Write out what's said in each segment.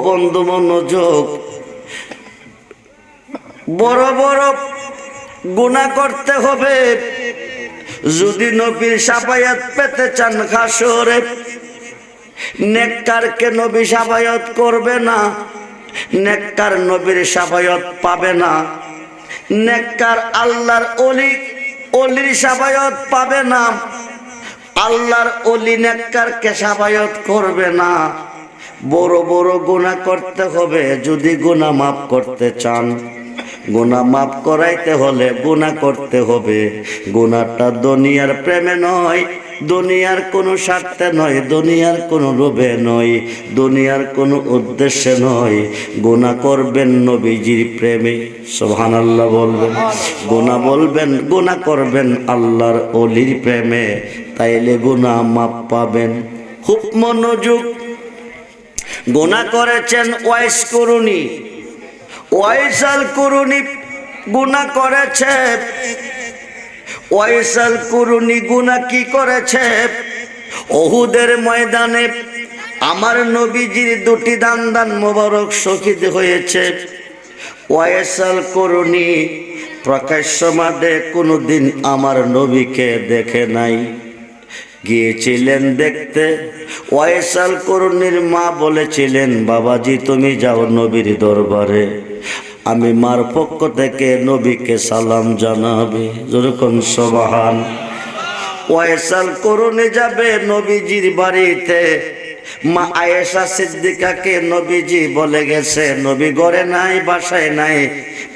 বন্ধু মনোযোগ, বড় বড় গুনাহ করতে হবে যদি নবীর শাফায়াত পেতে চান হাসরে। নেককারকে নবী শাফায়াত করবে না, নেককার নবীর শাফায়াত পাবে না। নেককার আল্লাহর অলির শাফায়াত পাবে না। আল্লাহর অলি নেককারকে শাফায়াত করবে না। বড় বড় গুনাহ করতে হবে যদি গুনাহ মাফ করতে চান। গুনাহ মাফ করাইতে হলে গুনাহ করতে হবে। গুনাহটা দুনিয়ার প্রেমে নয়, দুনিয়ার কোনো স্বার্থে নয়, দুনিয়ার কোনো লোভে নয়, দুনিয়ার কোনো উদ্দেশ্যে নয়। গুনাহ করবেন নবীজির প্রেমে। সুবহানাল্লাহ বলবেন। গুনাহ করবেন আল্লাহর ওলির প্রেমে, তাইলে গুনাহ মাফ পাবেন। খুব মনোযোগ। গুনাহ করেছেন ওয়াইস করুনি, ওয়াইসাল করুনি গুনাহ করেছে। ওয়াইসাল করুনি গুনাহ কি করেছে? উহুদের ময়দানে আমার নবীজির দুটি দান মোবারক শহীদ হয়েছে। ওয়াইসাল করুনি প্রকাশ্য মাঠে কোনোদিন আমার নবীকে দেখে নাই, গিয়েছিলেন দেখতে। ওয়াইসাল করুনির মা বলেছিলেন, বাবাজি তুমি যাও নবীর দরবারে, আমি মার পক্ষ থেকে নবীকে সালাম জানাবে। যেরকম সুবহান। ওয়াইসাল করুনি যাবে নবীজির বাড়িতে। মা আয়েশা সিদ্দিকাকে নবীজি বলে গেছে, নবী ঘরে নাই, বাসায় নাই,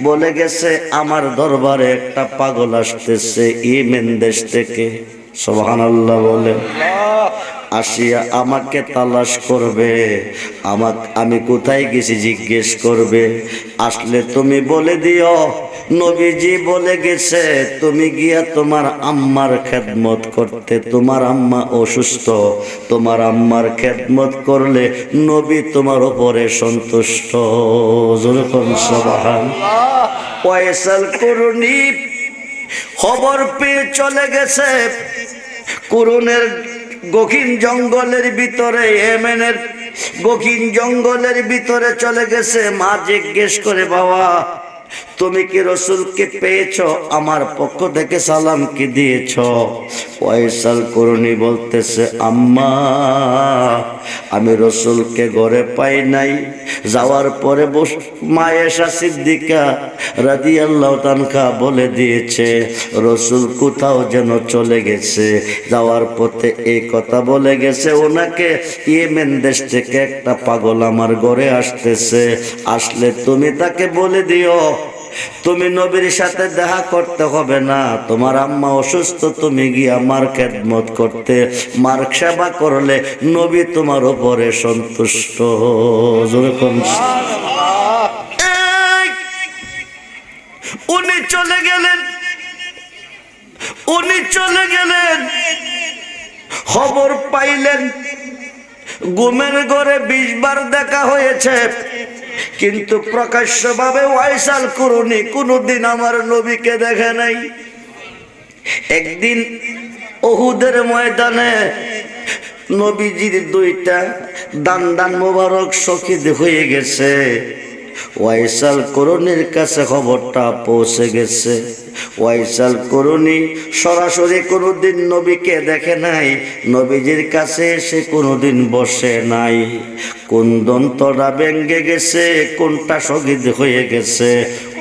বলে গেছে আমার দরবারে একটা পাগল আসতেছে ইয়েমেন দেশ থেকে। সুবহানাল্লাহ বলে। আসিয়া আমাকে তালাশ করবে, আমি কোথায় গেছি জিজ্ঞেস করবে। আসলে তুমি বলে দিও নবীজি বলে গেছে তুমি গিয়া তোমার আম্মার খেদমত করতে। তোমার আম্মা অসুস্থ, তোমার আম্মার খেদমত করলে নবী তোমার উপরে সন্তুষ্ট। যেরকম সুবহানাল্লাহ। ওয়াইসাল করুনি খবর পেয়ে চলে গেছে কুরুনের গহীন জঙ্গলের ভিতরে, ইয়েমেনের গহীন জঙ্গলের ভিতরে চলে গেছে। মা জিজ্ঞেস করে, বাবা তুমি কি রসুলকে পেয়েছো? আমার পক্ষ থেকে সালাম কি দিয়েছ? ওয়াইসাল করুনি বলতেছে, আম্মা আমি রসুলকে ঘরে পাই নাই। যাওয়ার পরে মা আয়েশা সিদ্দিকা রাদিয়াল্লাহু তাআলা বলে দিয়েছে রসুল কোথাও যেন চলে গেছে। যাওয়ার পথে এই কথা বলে গেছে, ওনাকে ইয়েমেন দেশ থেকে একটা পাগল আমার ঘরে আসতেছে, আসলে তুমি তাকে বলে দিও তুমি নবীর সাথে দেখা করতে হবে না, তোমার আম্মা অসুস্থ, তুমি গিয়ে আমার খেদমত করতে, মার সেবা করলে নবী তোমার উপরে সন্তুষ্ট। উনি চলে গেলেন, খবর পাইলেন ঘুমের ঘরে 20 বার দেখা হয়েছে, কিন্তু প্রকাশ্যভাবে ওয়াইসাল করুনি কোনদিন আমার নবীকে দেখে নাই। একদিন উহুদের ময়দানে নবীজির 2টা দান মোবারক শহীদ হয়ে গেছে। ওয়াইসাল করুনির কাছে খবরটা পৌঁছে গেছে। ওয়াইসাল করুনি সরাসরি কোনোদিন নবীকে দেখে নাই, নবীজির কাছে এসে কোনোদিন বসে নাই। কোন দন্তটা ভেঙে গেছে, কোনটা শহীদ হয়ে গেছে,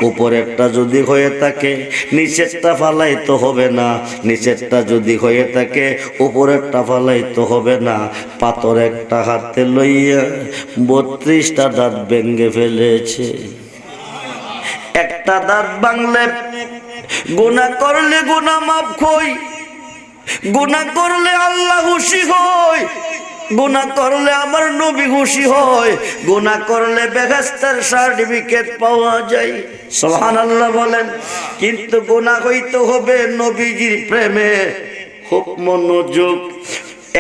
উপরেরটা যদি হয়ে থাকে নিচেরটা ফালাইতে হবে না, নিচেরটা যদি হয়ে থাকে উপরেরটা ফালাইতে হবে না। পাথর একটা হাতে লইয়া 32টা দাঁত ভেঙে ফেলেছে। একটা দাঁত ভাঙলে গুনাহ করলে গুনাহ মাফ হয়, গুনাহ করলে আল্লাহ খুশি হয়, গুনাহ করলে আমার নবী খুশি হয়, গুনাহ করলে বেহেশতের সার্টিফিকেট পাওয়া যায়। সুবহানাল্লাহ বলেন। কিন্তু গুনাহ হইতে হবে নবীজির প্রেমে। খুব মনোযোগ।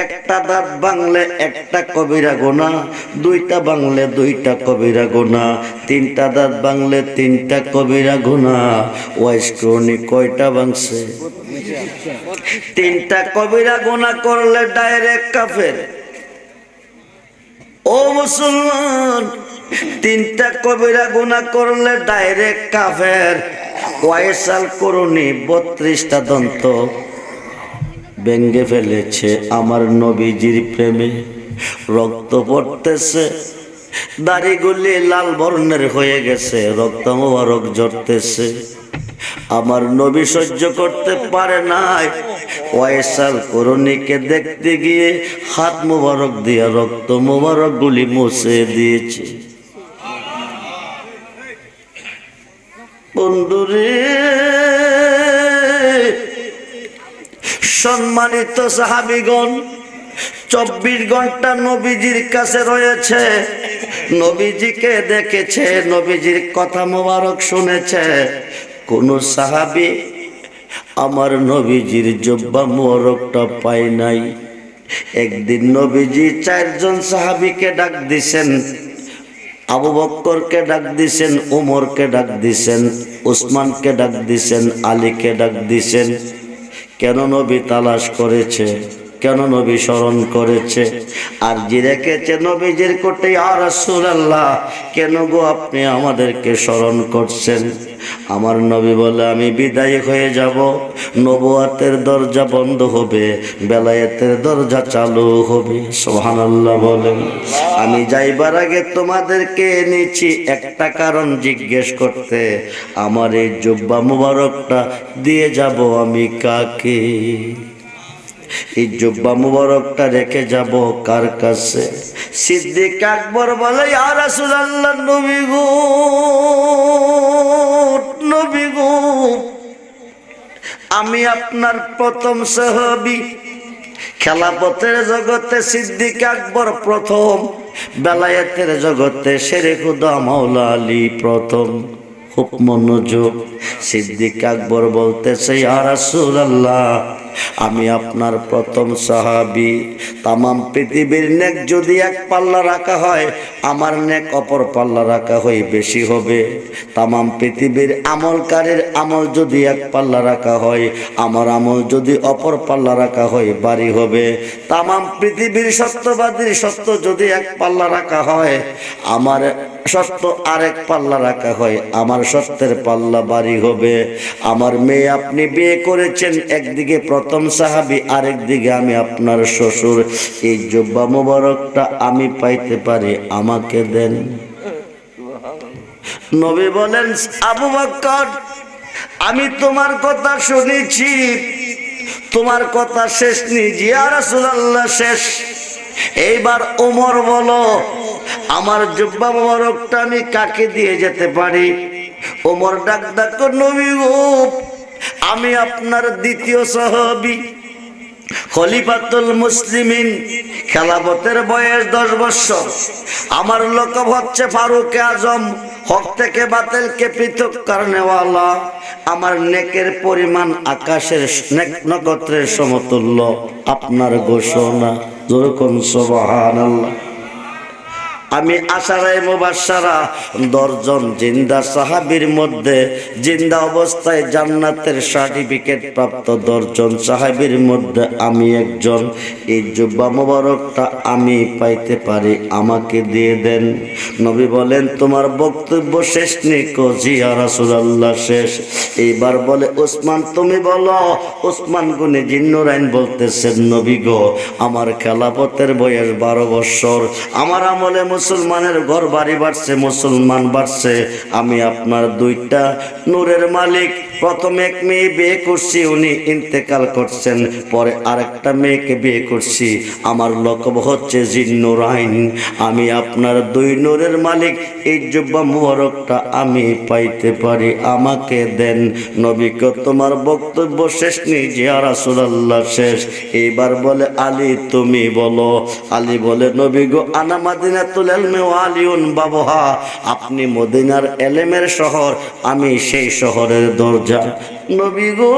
একটা দাঁত ভাঙলে একটা কবিরা গুনাহ, 2টা ভাঙলে 2টা কবিরা গুনাহ, 3টা দাঁত ভাঙলে 3টা কবিরা গুনাহ। ওয়াইস করুনি কয়টা ভাঙছে? 3টা কবিরা গুনাহ করলে ডাইরেক্ট কাফের। ও মুসলমান, তিনটা কবিরা গুনাহ করলে ডাইরেক্ট কাফের। ওয়াইসাল করুনি 32টা দন্ত ভেঙে ফেলেছে আমার নবীজির প্রেমে। রক্ত পড়তেছে, দাড়িগুলি লাল বর্ণের হয়ে গেছে, রক্ত মোবারক ঝরতেছে। আমার নবী সহ্য করতে পারে নাই, ওয়াইসাল করুনিকে দেখতে গিয়ে হাত মোবারক দিয়ে রক্ত মোবারক গুলি মুছে দিয়েছে। বন্ধুরে, সম্মানিত সাহাবীগণ, 24 ঘন্টা নবীজির কাছে রয়েছে, নবীজিকে দেখেছে, নবীজির কথা মোবারক শুনেছে। কোন সাহাবী আমার নবীজির জুব্বা মোবারকটা পায় নাই। একদিন নবীজি 4 জন সাহাবীকে ডাক দিছেন, আবু বকরকে ডাক দিছেন, উমরকে ডাক দিছেন, উসমানকে ডাক দিছেন, আলীকে ডাক দিছেন। কেন নবী তালাশ করেছে, কেন নবী স্মরণ করেছে, আর যে রেখেছে নবীজির কোটে, ইয়া রাসূলুল্লাহ কেন গো আপনি আমাদেরকে স্মরণ করছেন? আমার নবী বলে, আমি বিদায় হয়ে যাব, নবুয়তের দরজা বন্ধ হবে, বেলায়েতের দরজা চালু হবে। সুবহানাল্লাহ বলেন। আমি যাইবার আগে তোমাদেরকে এনেছি একটা কারণ জিজ্ঞেস করতে, আমার এই জুব্বা মুবারকটা দিয়ে যাব আমি কাকে? এই জুব্বা মুবারকটা রেখে যাব কার কাছে? সিদ্দিক আকবর বলে, ইয়া রাসূলুল্লাহ, নবী গো, নবী গো, আমি আপনার প্রথম সাহাবী। খেলাফতের জগতে সিদ্দিক আকবর প্রথম, বেলায়েতের জগতে শেরে খুদা মাওলা আলী প্রথম। খুব মনোযোগ। সিদ্দিক আকবর বলতেছে, ইয়া রাসূলুল্লাহ, আমি আপনার প্রথম সাহাবী। তামাম পৃথিবীর নেক যদি এক পাল্লা রাখা হয়, আমার নেক অপর পাল্লা রাখা হয় বেশি হবে। তামাম পৃথিবীর আমলকারীর আমল যদি এক পাল্লা রাখা হয়, আমার আমল যদি অপর পাল্লা রাখা হয় বাড়ি হবে। তামাম পৃথিবীর সত্যবাদীর সত্য যদি এক পাল্লা রাখা হয়, আমার সত্য আরেক পাল্লা রাখা হয়, আমার সত্যের পাল্লা বাড়ি হবে। আমার মেয়ে আপনি বিয়ে করেছেন, একদিকে প্রথম সাহাবী, আরেক দিকে আমি আপনার শ্বশুর। এই জুব্বা মোবারকটা আমি পাইতে পারি, আমাকে দেন। নবী বলেন, আবু বকর, আমি তোমার কথা শুনেছি, তোমার কথা শেষ নেই। ইয়া রাসূলুল্লাহ, শেষ। এইবার ওমর বলো, আমার জুব্বা মোবারকটা আমি কাকে দিয়ে যেতে পারি? ওমর ডাক ডাক, নবী গো, আমি আপনার দ্বিতীয় সাহাবী, খলিফাতুল মুসলিমিন। খেলাফতের বয়স 10 বছর। আমার লকব হচ্ছে ফারুক আজম, হক থেকে বাতিলকে পৃথক করনেওয়ালা। আমার নেকের পরিমাণ আকাশের নক্ষত্রের সমতুল্য। আপনার ঘোষণা, যেরকম সুবহানাল্লাহ। আমি আশারায়ে মুবাশশারা 10 জন জিন্দা সাহাবীর মধ্যে, জিন্দা অবস্থায় জান্নাতের সার্টিফিকেট প্রাপ্ত 10 জন সাহাবীর মধ্যে আমি একজন। এই জুব্বা মোবারকটা আমি পাইতে পারি, আমাকে দিয়ে দেন। নবী বলেন, তোমার বক্তব্য শেষ নেই? জি ইয়া রাসূলুল্লাহ, শেষ। এইবার বলে, ওসমান তুমি বলো। ওসমান গুনে জিন্নুরাইন বলতেছেন, নবী গো, আমার খেলাফতের বয়স 12 বছর। আমার আমলে মুসলমানের ঘর বাড়ি বাড়ছে, মুসলমান বাড়ছে। আমি আপনার 2টা নূরের মালিক। প্রথম এক মেয়ে বিয়ে করছি, উনি ইন্তেকাল করছেন, পরে আরেকটা মেয়েকে বিয়ে করছি। আমার লকব হচ্ছে জিন্নুরাইন। আমি আপনার 2 নূরের মালিক। এই জুব্বা মুবারকটা আমি পাইতে পারি, আমাকে দেন। নবী কো, তোমার বক্তব্য শেষ নেই? ইয়া রাসূলুল্লাহ, শেষ। এইবার বলে, আলী তুমি বলো। আলী বলে, নবী গো, আনা মাদিনাতুল ইলমি ওয়া আলিউন বাবুহা। আপনি মদিনার এলেমের শহর, আমি সেই শহরের দরজা। নবী গো,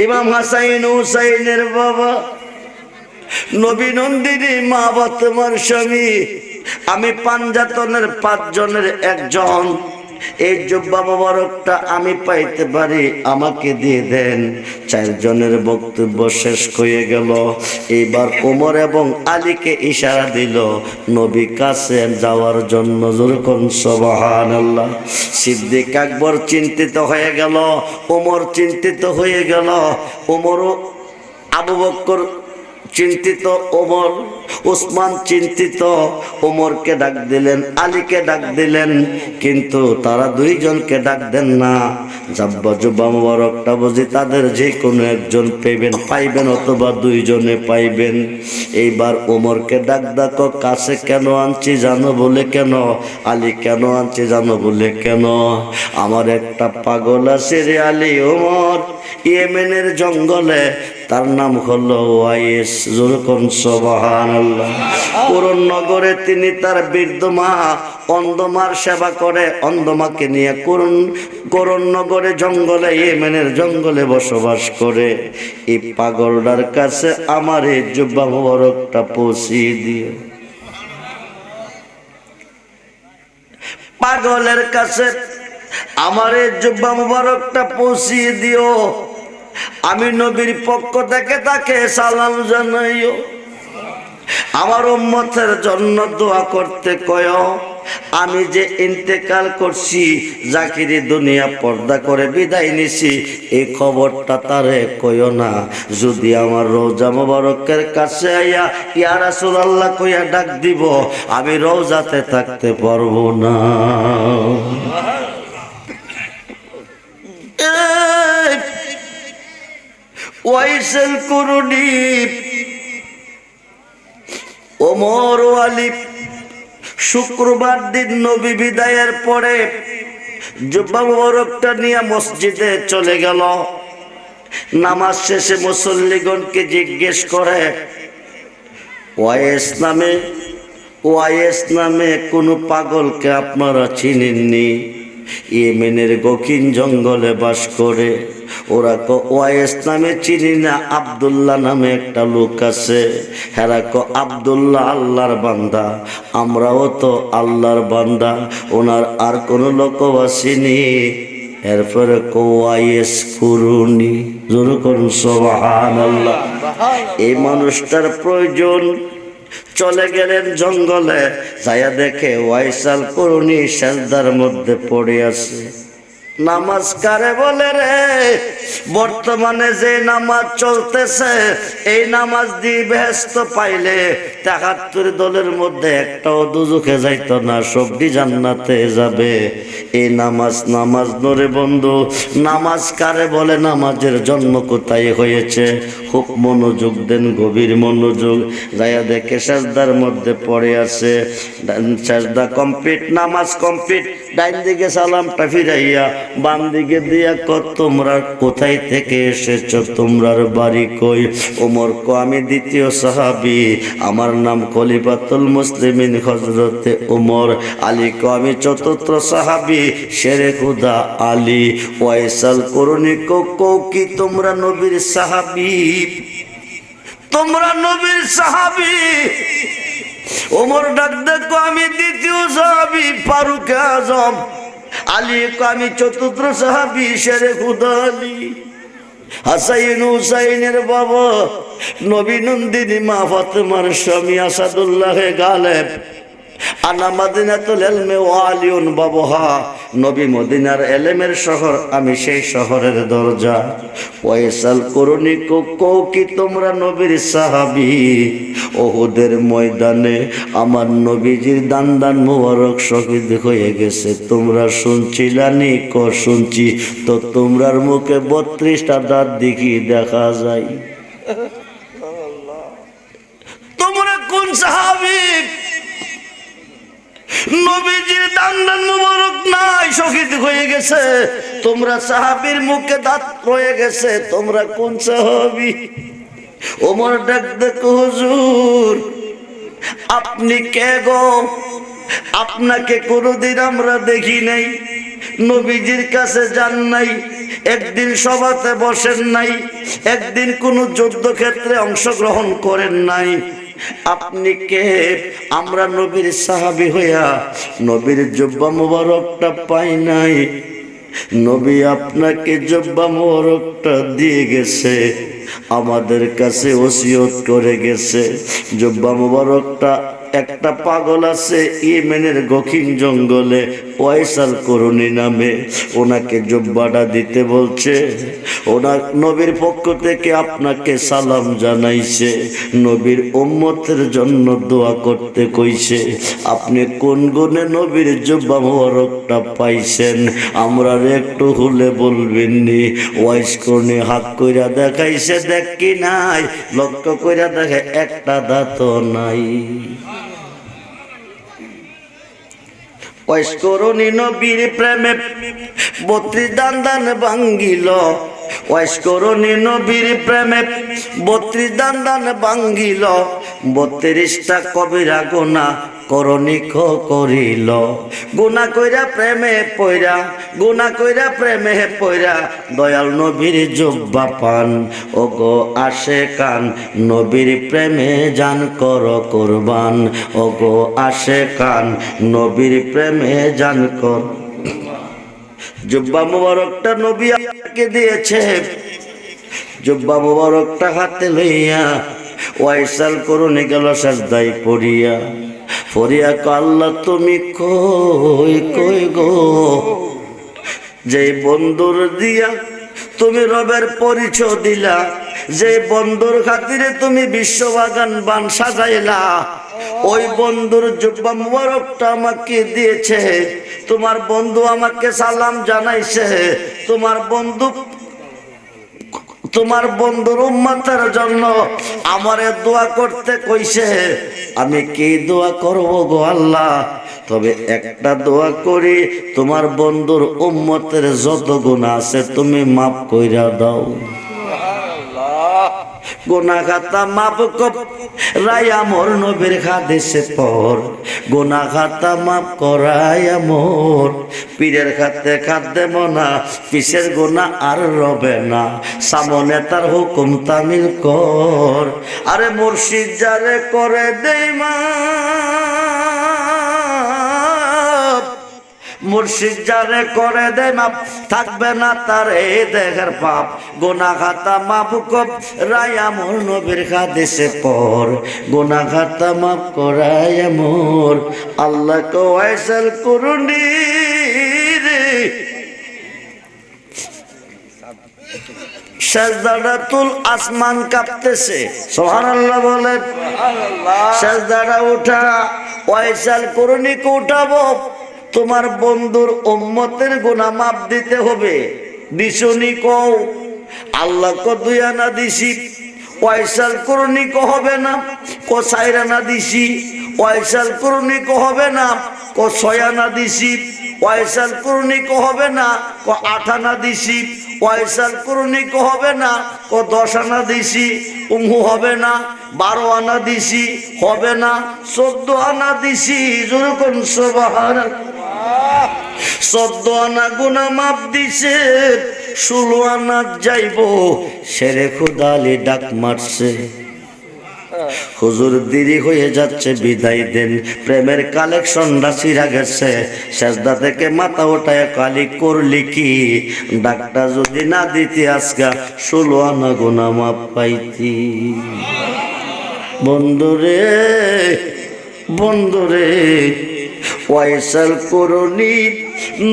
ইমাম হাসান হুসাইনের বাবা, নবী নন্দিনী মা ফাতেমার স্বামী, আমি পাঞ্জাতনের 5 জনের একজন। এই জুব্বা মোবারকটা আমি পাইতে পারি, আমাকে দিয়ে দেন। চারজনের বক্তব্য শেষ হয়ে গেল। এইবার ওমর এবং আলীকে ইশারা দিল নবী কাছে যাওয়ার জন্য। যেরকম সুবহানাল্লাহ। সিদ্দিক আকবর চিন্তিত হয়ে গেল, ওমর চিন্তিত হয়ে গেল, ওমরও আবু বকর চিন্তিত, ওমর ওসমান চিন্তিত। ওমরকে ডাক দিলেন, আলীকে ডাক দিলেন, কিন্তু তারা দুইজনকে ডাক দেন না। জাব্বা জুব্বা মোবারকটা বুঝি তাদের যে কোনো একজন পাইবেন অথবা দুইজনে পাইবেন। এইবার ওমরকে ডাক ডাকো, কাছে কেন আনছি জানো বলে কেন? আলী কেন আনছি জানো বলে কেন? আমার একটা পাগল আছে রে আলী ওমর, ইয়েমেনের জঙ্গলে, তার নাম হলো ওয়াইস। যেরকম সুবহানাল্লাহ। পুরন নগরে তিনি তার বৃদ্ধ মা অন্ধমার সেবা করে। অন্ধমাকে নিয়ে করণ নগরে জঙ্গলে, ইয়েমেনের জঙ্গলে বসবাস করে। এই পাগলটার কাছে আমার এই জুব্বা মোবারকটা পৌঁছিয়ে দিও। পাগলের কাছে আমার এই জুব্বা মোবারকটা পৌঁছিয়ে দিও। আমি নবীর পক্ষ থেকে তাকে সালাম জানাইও। আমার উম্মতের জন্য দোয়া করতে কয়। আমি যে ইন্তেকাল করছি, জাকিরি দুনিয়া পর্দা করে বিদায় নিছি, এই খবরটা তারে কইও না। যদি আমার রওজা মোবারকের কাছে আইয়া ইয়া রাসূলুল্লাহ কইয়া ডাক দিব, আমি রওজাতে থাকতে পারবো না। ওয়াইসেল কুরুনি ওমর আলী শুক্রবার দিন নবী বিদায়ের পরে জুব্বা মোবারকটা নিয়ে মসজিদে চলে গেল। নামাজ শেষে মুসল্লিগণকে জিজ্ঞেস করে, ওয়াইস নামে কোনো পাগলকে আপনারা চিনেননি? ইয়েমেনের গকিন জঙ্গলে বাস করে। ওরা ওয়াইস নামে চিনি না, আব্দুল্লাহ নামে একটা লোক আছে। হেরা আব্দুল্লাহ আল্লাহর বান্দা, আমরাও তো আল্লাহর বান্দা, ওনার আর কোনো লোক আসেনি। এরপরে ওয়াইস কুরুনি। জোর করুন সুবহানাল্লাহ। এই মানুষটার প্রয়োজন। চলে গেলেন জঙ্গলে, যাইয়া দেখে ওয়াইসাল কুরুনি সেজদার মধ্যে পড়ে আছে। নামাজ কারে বলে রে? বর্তমানে যে নামাজ চলতেছে, এই নামাজ দিয়ে বেহেশত পাইলে ৭৩ দলের মধ্যে একটাও দুজখে যাইত না, সবটি জান্নাতে যাবে। এই নামাজ নরে বন্ধু। নামাজ কারে বলে? নামাজের জন্ম কোথায় হয়েছে? খুব মনোযোগ দেন, গভীর মনোযোগ। যাইয়া দেখে সেজদার মধ্যে পড়ে আছে। সেজদা কমপ্লিট, নামাজ কমপ্লিট। ডাইন দিকে সালামটা ফিরাইয়া বাম দিকে দিয়া তোমরা কোথায় থেকে এসেছো, তোমরার বাড়ি কই? ওমর আমি দ্বিতীয় সাহাবী, আমার নাম খলিফাতুল মুসলিমিন হযরতে ওমর। আলী আমি চতুর্থ সাহাবী, শেরে খুদা আলী। ওয়াইসাল কুরুনি কি তোমরা নবীর সাহাবী? তোমরা নবীর সাহাবী? ওমর ডাক দেখো, আমি দ্বিতীয় সাহাবী, ফারুক আজম। আলী আমি চতুর্থ সাহাবী, শেরে খুদা আলী। হাসাইন হুসাইনের বাবা, নবী নন্দিনী মা ফাতেমার স্বামী আসাদুল্লাহ গালেব। আনা মাদিনাতুল ইলমি ওয়া আলিউন বাবুহা। নবী মদিনার এলেমের শহর, আমি সেই শহরের দরজা। ওয়াইসাল কুরুনি কি তোমরা নবীর সাহাবী? উহুদের ময়দানে আমার নবীজির দান মোবারক শহীদ হয়ে গেছে, তোমরা শুনছিলানি? শুনছি। তো তোমরার মুখে 32টা দাঁত দেখি দেখা যায়। তোমরা কোন সাহাবী? নবীজির দান মোবারক নাই, শহীদ হয়ে গেছে। তোমরা সাহাবীর মুখে দাঁত রয়ে গেছে, তোমরা কোন সাহাবী? ওমর ডাক দেখো, হুজুর আপনি কে গো? আপনাকে কোনোদিন আমরা দেখি নাই, নবীজির কাছে যান নাই, একদিন সভাতে বসেন নাই, একদিন কোনো যুদ্ধক্ষেত্রে অংশগ্রহণ করেন নাই। আপনি কে? আমরা নবীর সাহাবী হইয়া নবীর জুব্বা মোবারকটা পাই নাই। নবী আপনাকে জুব্বা মোবারকটা দিয়ে গেছে, আমাদের কাছে ওসিয়ত করে গেছে। জুব্বা মোবারকটা একটা পাগল আছে ইয়েমেনের দক্ষিণ জঙ্গলে, ওয়াইসাল করুনি নামে, ওনাকে জুব্বাটা দিতে বলছে। ওনার নবীর পক্ষ থেকে আপনাকে সালাম জানাইছে, নবীর উম্মতের জন্য দোয়া করতে কইছে। আপনি কোন গুণে নবীর জুব্বা মোবারকটা পাইছেন আমরা একটু হলে বলবেন নি? ওয়াইস করুনি হাত কইরা দেখাইছে, দেখ কি নাই, লক্ষ্য কইরা দেখে একটা দাঁত নাই। ওয়াইস করুনি নবীর প্রেমে 32 দান ভাঙ্গিল। ওয়াইস করুনি নবীর প্রেমে 32 দান ভাঙ্গিল। 32টা কবিরা গুনাহ করণি করিল। গুনা কইরা প্রেমে পয়রা, গুনা কইরা প্রেমে পয়রা দয়াল নবীর জুব্বা পান। ও গো আশেকান নবীর প্রেমে জান কর কুরবান। ও গো আশেকান নবীর প্রেমে জান কর। জুব্বা মোবারকটা নবী আমাকে দিয়েছে। জুব্বা মোবারকটা হাতে লইয়া ওয়াইসাল করুনি গেল সাজদায় পড়িয়া। পড়িয়া আল্লাহ তুমি কই কই গো? যে বন্ধুর দিয়া তুমি রবের পরিচয় দিলা, যে বন্ধুর খাতিরে তুমি বিশ্ববাগান বান সাজাইলা, ওই বন্ধুর জুব্বা মোবারকটা আমাকে দিয়েছে। তোমার বন্ধু আমাকে সালাম জানাইছে। তোমার বন্ধুর উম্মতের জন্য আমারে দোয়া করতে কইছে। আমি কি দোয়া করব গো আল্লাহ? তবে একটা দোয়া করি, তোমার বন্ধুর উম্মতের যত গুনাহ আছে তুমি মাফ কইরা দাও। গুনাহ খাতা মাফ করাইয়া মোর নবীর হাদিসে পর, গুনাহ খাতা মাফ করাইয়া মোর পীরের খাতে খাদ্যে মনা, পিসের গুনাহ আর রবে না, সামনে তার হুকুম তামিল কর। আরে মুর্শিদ যারে করে দেই মা, মুর্শিদ যারে করে দে মাপ, থাকবে না তার এই দেহের পাপ। গুনাহ খাতা মাফ করাইয়া মোর নবীর হাদিসে পর, গুনাহ খাতা মাফ করাইয়া মোর। আল্লাহ কো ওয়াইসাল করুনি রে, সাজদাটা তুল, আসমান কাঁপতেছে, সুবহানাল্লাহ বলেন। সাজদাটা উঠা, ওয়াইসাল করুনিকে উঠাবো। তোমার বন্ধুর উম্মতের গুনাহ মাফ দিতে হবে। দিছনি কও? আল্লাহ কো 2 আনা দিছি, ওয়াইসাল করুনি কো হবে না, কো 4 আনা দিছি। ওয়াইসাল করুনি কো হবে না, কো 6 আনা দিছি। ওয়াইসাল করুনি কো হবে না, কো 8 আনা দিছি। ওয়াইসাল করুনি কো হবে না, কো 10 আনা দিছি। উমু হবে না, 12 আনা দিছি, হবে না 14 আনা দিছি। যেরকম সুবহানাল্লাহ। 14 আনা গুনাহ মাফ দিছে, 16 আনা যাইব। শেরে খুদালি ডাক মারছে, হুজুর দেরি হয়ে যাচ্ছে, বিদায় দেন। প্রেমের কালেকশন রাশিরা গেছে, সেজদা থেকে মাথা ওঠায় কালি করলি কি? ডাকটা যদি না দিতি আজকা 16 আনা গুনাহ মাফ পাইতি। বন্ধুরে বন্ধুরে, ওয়াইসাল করুনি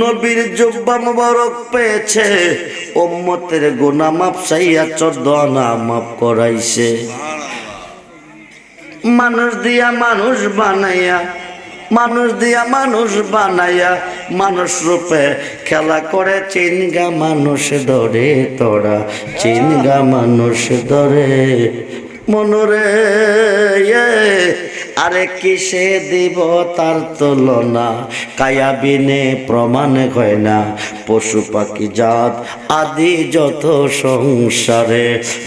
নবীর জুব্বা মোবারক পেয়েছে, উম্মতের গুনাহ মাফ চাইয়া 14 আনা মাফ করাইছে। মানুষ দিয়া মানুষ বানাইয়া, মানুষ দিয়া মানুষ বানাইয়া, মানুষ রূপে খেলা করে চিনগা মানুষ ধরে তোরা, চিনগা মানুষ ধরে। মনরে আরে কিসে দিব তার তুলনা, কায়াবিনে প্রমাণ হয় না, পশু পাখি জাত আদি যত সংসারে,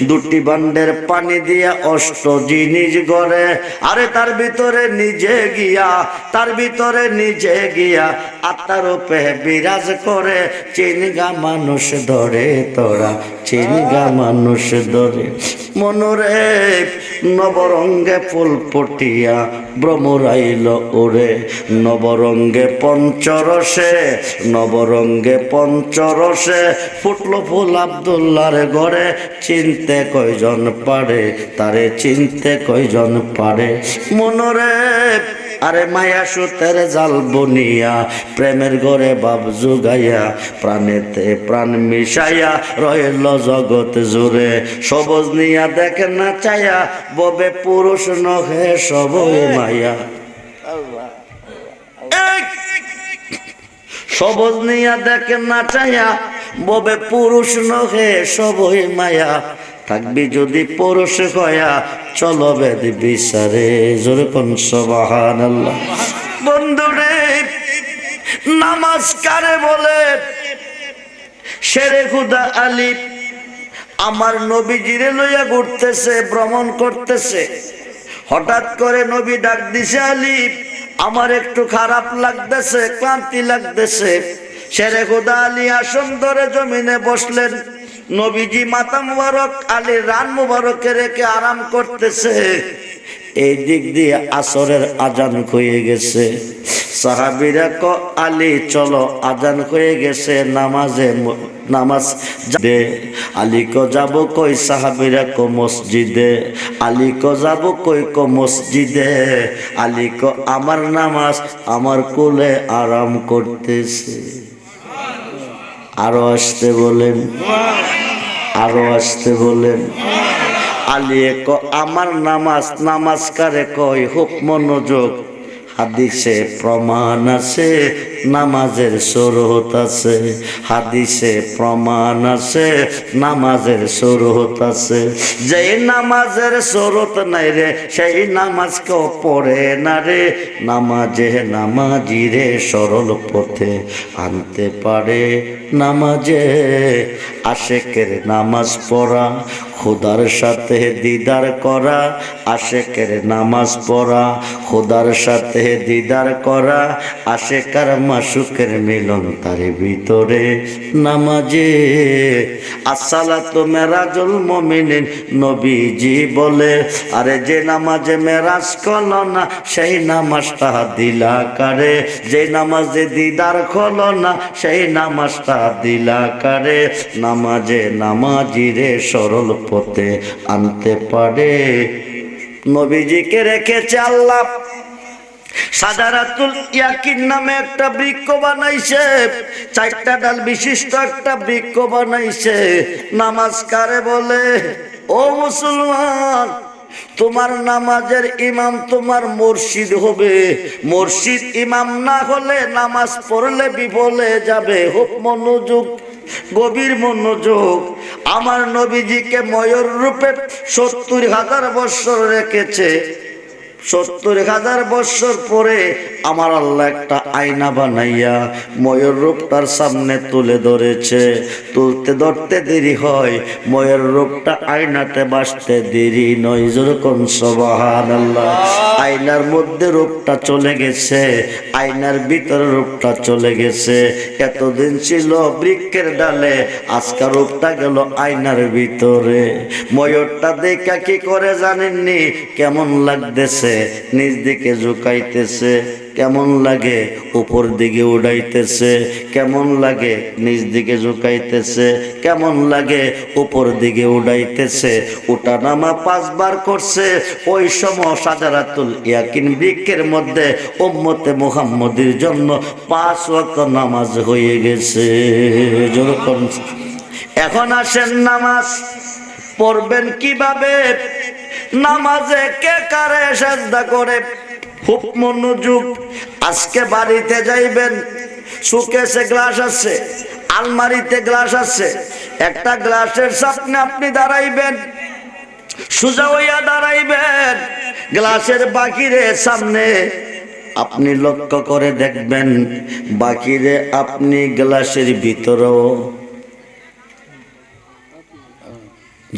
দুটি বান্ডের পানি দিয়া অষ্ট জিনিস গড়ে, আরে তার ভিতরে নিজে গিয়া, তার ভিতরে নিজে গিয়া আত্মার রূপে বিরাজ করে, চিনগা মানুষ ধরে তোরা, চিনগা মানুষ ধরে। মনরে নবরঙ্গে ফুল ফুটিয়া ভ্রমরাইল ওরে, নবরঙ্গে পঞ্চরসে, নবরঙ্গে পঞ্চরসে ফুটলো ফুল আব্দুল্লাহর ঘরে, চিনতে কয়জন পারে তারে, চিনতে কয়জন পারে। মনরে আরে মায়া সুতের জাল বনিয়া, প্রেমের ঘরে বাপ জুগাইয়া, প্রাণেতে প্রাণ মিশাইয়া রইল জগৎ জুড়ে, সবজ নিয়া দেখে না চায়া, ববে পুরুষ নহে সবই মায়া। সবজ নিয়া দেখে না চায়া, ববে পুরুষ নহে সবই মায়া, থাকবি যদি পুরুষ হয়া চলো বেদ বিচারে, জোরে কোন সুবহানাল্লাহ। বন্ধুরে নামাজ কারে বলে? শেরে খুদা আলী আমার নবীজিরে লইয়া ঘুরতেছে, ভ্রমণ করতেছে, হঠাৎ করে নবী ডাক দিছে, আলী আমার একটু খারাপ লাগতেছে, ক্লান্তি লাগতেছে। শেরে খুদা আলী আসন ধরে জমিনে বসলেন, নবীজি মাথা মুবারক আলী রান মুবারকে রেখে আরাম করতেছে। এই দিক দিয়ে আসরের আজান হয়ে গেছে। সাহাবীরা ক আলী চলো আজান হয়ে গেছে, নামাজে নামাজ দে। আলী ক যাব কই? সাহাবীরা ক মসজিদে। আলী ক যাব কই? ক মসজিদে। আলী ক আমার নামাজ আমার কোলে আরাম করতেছে। আরো আসতে বলেন, আরো আসতে বলেন। আলী ক আমার নামাজ, নামাজ কারে কয়? খুব মনোযোগ, হাদিসে প্রমাণ আছে নামাজের শরত আছে, হাদিসে প্রমাণ আছে নামাজের শরত আছে। যেই নামাজের শরত নাই রে, সেই নামাজ কেউ পড়ে না রে। নামাজে নামাজিরে সরল পথে আনতে পারে, নামাজে আশেকের নামাজ পড়া, খোদার সাথে দিদার করা। আশেকের নামাজ পড়া, খোদার সাথে দিদার করা, আশেকার মাশুকের মিলন তার ভিতরে নামাজে। আসসালাতু মেরাজুল মুমিনিন নবীজি বলে, আরে যে নামাজে মেরাজ করলো না সেই নামাজটা দিলা কারে, যে নামাজে দিদার হলো না সেই নামাজটা দিলা কারে। নামাজে নামাজিরে সরল পথে আনতে পারে। নবীজিকে রেখেছে আল্লাহ সাজারাতুল ইয়াকিন নামে একটা বৃক্ষ বানাইছে, 4টা ডাল বিশিষ্ট একটা বৃক্ষ বানাইছে। নামাজ কারে বলে? ও মুসলমান, তোমার নামাজের ইমাম তোমার মুর্শিদ হবে। মুর্শিদ ইমাম না হলে নামাজ পড়লে বিফলে যাবে। খুব মনোযোগ, গভীর মনোযোগ। আমার নবীজিকে ময়ূর রূপে 70,000 বছর রেখেছে। 70,000 বছর পরে আমার আল্লাহ একটা আয়না বানাইয়া ময়ূর রূপটার সামনে তুলে ধরেছে। তুলতে ধরতে দেরি হয়, ময়ূর রূপটা আয়নাতে বাসতে দেরি নয়। যেরকম সুবহানাল্লাহ। আয়নার মধ্যে রূপটা চলে গেছে, আয়নার ভিতরে রূপটা চলে গেছে। এতদিন ছিল বৃক্ষের ডালে, আজকাল রূপটা গেল আয়নার ভিতরে। ময়ূরটা দেখা কি করে জানেননি? কেমন লাগতেছে? নিজ দিকে ঝুঁকাইতেছে, কেমন লাগে? উপর দিকে উড়াইতেছে, কেমন লাগে? নিজ দিকে ঝুঁকাইতেছে, কেমন লাগে? উপর দিকে উড়াইতেছে। উঠা নামা 5 বার করছে। ওই সময় সাজারাতুল ইয়াকিন বৃক্ষের মধ্যে উম্মতে মুহাম্মদের জন্য 5 ওয়াক্ত নামাজ হয়ে গেছে। যখন এখন আসেন নামাজ পড়বেন কিভাবে, নামাজে কে কারে সাজদা করে? খুব মনোযোগ। আজকে বাড়িতে যাইবেন, শোকেসে গ্লাস আছে, আলমারিতে গ্লাস আছে। একটা গ্লাসের সামনে আপনি দাঁড়াইবেন, সোজা হইয়া দাঁড়াইবেন। গ্লাসের বাকিরে সামনে আপনি লক্ষ্য করে দেখবেন, বাকিরে আপনি গ্লাসের ভিতরেও,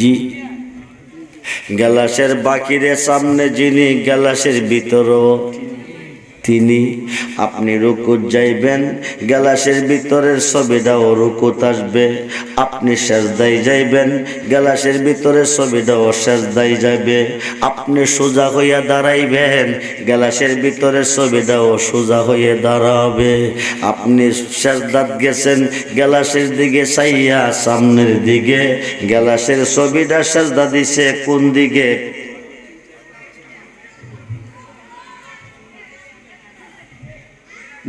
জি গ্লাসের বাকিরে সামনে যিনি, গ্লাসের ভিতরেও তিনি। আপনি রুকুত যাইবেন, গ্লাসের ভিতরের ছবিটাও রুকুত আসবে। আপনি সেজদায় যাইবেন, গ্লাসের ভিতরের ছবিটাও সেজদায় যাবে। আপনি সোজা হইয়া দাঁড়াইবেন, গ্লাসের ভিতরের ছবিটাও সোজা হয়ে দাঁড়াবে। আপনি সেজদাত গেছেন, গ্লাসের দিকে চাইয়া সামনের দিকে, গ্লাসের ছবিটা সেজদা দিছে কোন দিকে?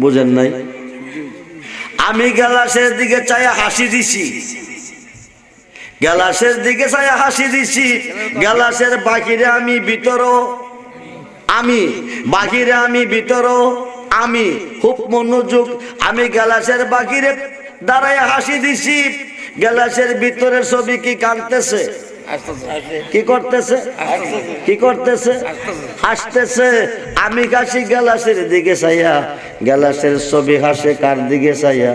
বুঝেন নাই? আমি গ্লাসের দিকে চাইয়া হাসি দিছি, গ্লাসের দিকে চাইয়া হাসি দিছি, গ্লাসের বাকিরে আমি ভিতরও আমি, বাকিরে আমি ভিতরও আমি। খুব মনোযোগ, আমি গ্লাসের বাকিরে দাঁড়ায় হাসি দিছি, গ্লাসের ভিতরের ছবি কি কাঁদতেছে? কি করতেছে? কি করতেছে? হাসতেছে। আমি হাসি গ্লাসের দিকে চাইয়া, গ্লাসের ছবি হাসে কার দিকে চাইয়া?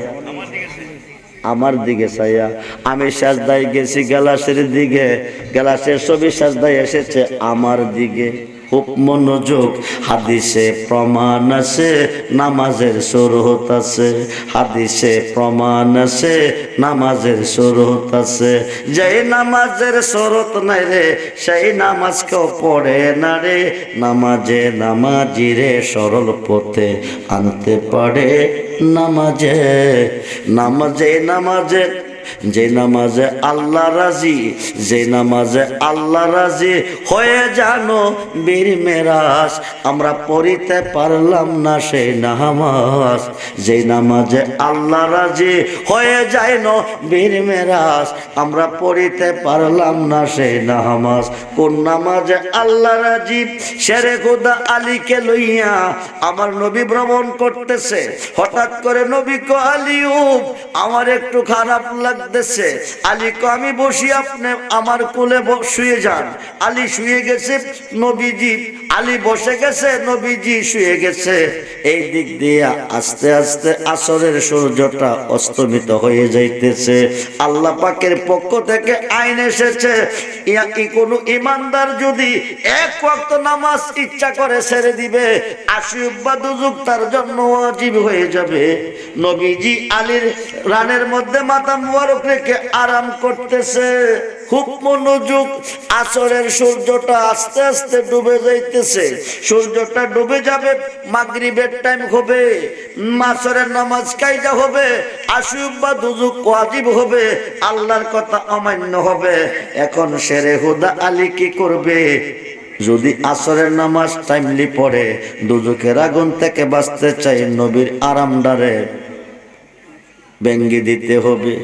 আমার দিকে চাইয়া। আমি সাজদায় গেছি গ্লাসের দিকে, গ্লাসের ছবি সাজদায় এসেছে আমার দিকে। খুব মনোযোগ, হাদিসে প্রমাণ আছে নামাজের শরত আছে, হাদিসে প্রমাণ আছে নামাজের শরত আছে। যেই নামাজের শরত নাই রে, সেই নামাজ কেউ পড়ে না রে। নামাজে নামাজিরে সরল পথে আনতে পারে নামাজে, নামাজে নামাজে, যে নামাজে আল্লাহ রাজি, যে নামাজে আল্লাহ রাজি হয়ে জানো বীর মেরাজ। আমরা পড়িতে পারলাম না সেই নামাজ, যে নামাজে আল্লাহ রাজি হয়ে যায় না বীর মেরাজ। আমরা পড়িতে পারলাম না সেই নামাজ। কোন নামাজে আল্লাহ রাজি? শেরে খোদা আলীকে লইয়া আমার নবী ভ্রমণ করতেছে। হঠাৎ করে নবী কো আলিউব, আমার একটু খারাপ লাগতেছে। আলী কো আমি বসি, আপনি আমার কোলে শুয়ে যান। আলী শুয়ে গেছে, নবীজি আলী বসে গেছে, নবীজি শুয়ে গেছে। এই দিক দিয়ে আস্তে আস্তে আসরের সূর্যটা অস্তমিত হয়ে যাইতেছে। আল্লাহ পাকের পক্ষ থেকে আইন এসেছে, কোনো ইমানদার যদি এক ওয়াক্ত নামাজ ইচ্ছা করে ছেড়ে দিবে, 80 বা দুযুগ তার জন্য ওয়াজিব হয়ে যাবে। নবীজি আলীর রানের মধ্যে মাথা মুবারক রেখে আরাম করতেছে। খুব মনোযোগ, আসরের সূর্যটা আস্তে আস্তে ডুবে যাইতেছে। সূর্যটা ডুবে যাবে, মাগরিবের টাইম হবে, আসরের নামাজ কায়দা হবে, 80 বা দুযুগ ওয়াজিব হবে, আল্লাহর কথা অমান্য হবে। এখন শেরে হুদা আলী কি করবে? যদি আসরের নামাজ টাইমলি পড়ে, দুযুকের আগুন থেকে বাঁচতে চাই, নবীর আরামদারে ভেঙ্গে দিতে হবে,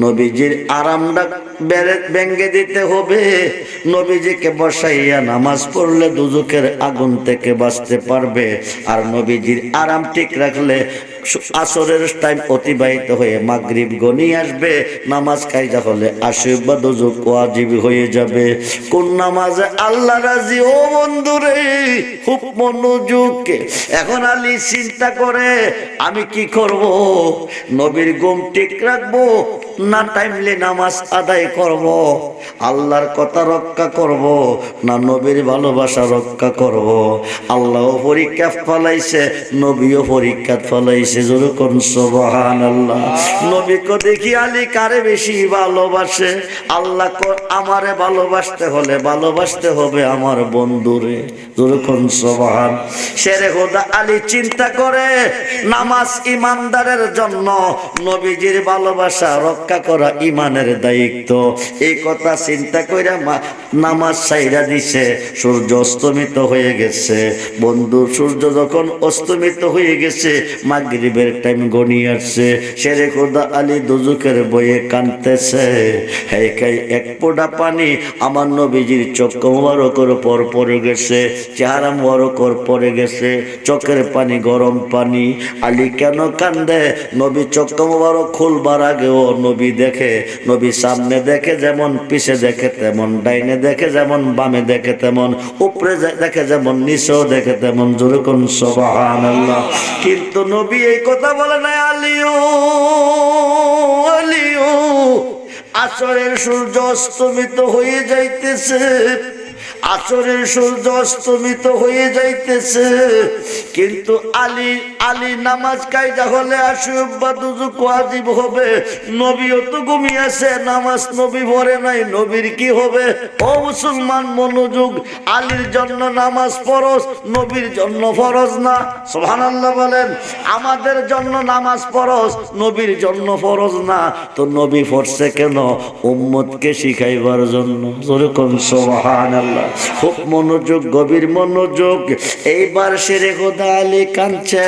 নবীজির আরামটা ভেঙ্গে দিতে হবে। নবীজিকে বসাইয়া নামাজ পড়লে দুযুকের আগুন থেকে বাঁচতে পারবে। আর নবীজির আরাম ঠিক রাখলে আসরের টাইম অতিবাহিত হয়ে মাগরিব গনিয়ে আসবে, নামাজ কায়দা হলে 80 বা দুযুক ওয়াজিব হয়ে যাবে। কোন নামাজে আল্লাহ রাজি? ও বন্ধুরে, খুব মনোযোগ। এখন আলী চিন্তা করে, আমি কি করব? নবীর ঘুম ঠিক রাখবো না টাইমলি নামাজ আদায় করব? আল্লাহর কথা রক্ষা করব না নবীর ভালোবাসা রক্ষা করব? আল্লাহ পরীক্ষা ফলাইছে, নবীও পরীক্ষা ফলাইছে। যেরকম সুবহানাল্লাহ। নবীকে দেখি আলী কারে বেশি ভালোবাসে। আল্লাহ আমারে ভালোবাসতে হলে ভালোবাসতে হবে আমার বন্ধুরে। যেরকম সুবহান। শেরে খোদা আলী চিন্তা করে, নামাজ ইমানদারের জন্য, নবীজির ভালোবাসা রক্ষা করা ইমানের দায়িত্ব। এই কথা চিন্তা কইরা নামাজ ছাইরা দিছে। সূর্য অস্তমিত হয়ে গেছে। বন্ধু, সূর্য যখন অস্তমিত হয়ে গেছে, মাগরিব মাগরিবের টাইম গনি আসছে, শেরে খোদা আলী দুজুকের বয়ে কাঁদতেছে। হেই এক ফোঁটা পানি আমার নবীজির চোখ মোবারকের উপর পড়ে গেছে, চেহারা মোবারকের পড়ে গেছে, চোখের পানি গরম পানি। আলী কেন কান্দে? নবী চোখ মোবারক খুলবার আগেও নবী দেখে, নবী সামনে দেখে যেমন, পিছে দেখে তেমন, ডাইনে দেখে যেমন, বামে দেখে তেমন, উপরে দেখে যেমন, নিচেও দেখে তেমন। জোরে কোন সুবহানাল্লাহ। কিন্তু নবী এই কথা বলে না, আলিও আলিও আসরের সূর্য অস্তমিত হয়ে যাইতেছে, আসরের সূর্য অস্তমিত হয়ে যাইতেছে। কিন্তু আলী নামাজ কায়দা হলে আসুব বা দুজুক ওয়াজিব হবে। নবীও তো ঘুমিয়েছে, নামাজ নবী পড়ে নাই, নবীর কি হবে? ও মুসলমান মনোযোগ, আলীর জন্য নামাজ ফরজ, নবীর জন্য ফরজ না। সুবহানাল্লাহ বলেন। আমাদের জন্য নামাজ ফরজ, নবীর জন্য ফরজ না। তো নবী পড়ছে কেন? উম্মতকে শিখাইবার জন্য। জোরে কোন সুবহানাল্লাহ। খুব মনোযোগ, গভীর মনোযোগ। এইবার শেরে খোদা আলী কাঁদছে।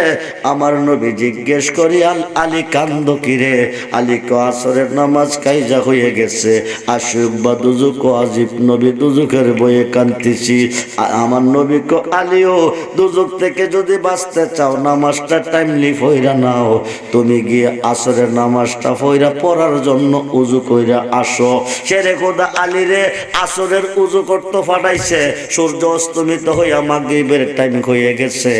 আমার নবী জিজ্ঞেস করি, আলী কান্দ কিরে? আলী কো আসরের নামাজ কায়জা হয়ে গেছে, আসুব বা দুজুক ওয়াজিব, নবী দুজুকের বয়ে কাঁদতেছি। আমার নবী কো আলীও দুজুক থেকে যদি বাঁচতে চাও নামাজটা টাইমলি পড়া নাও, তুমি গিয়ে আসরের নামাজটা পড়ার জন্য উজু কইরা আসো। শেরে খোদা আলী রে আসরের উজু করতে পাঠাইছে, সূর্য অস্তমিত হইয়া মাগরিবের টাইম হয়ে গেছে।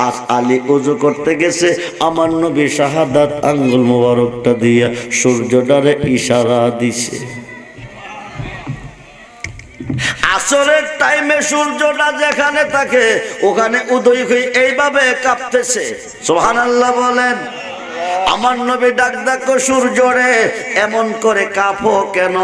আজ আলী উজু করতে গেছে, আমার নবী শাহাদাত আঙ্গুল মোবারকটা দিয়া সূর্যটারে ইশারা দিছে। আসরের টাইমে সূর্যটা যেখানে থাকে ওখানে উদয় হয়ে এইভাবে কাঁপতেছে। সুবহানাল্লাহ বলেন। আমার নবী ডাক ডাক সূর্যরে, এমন করে কাঁপো কেন?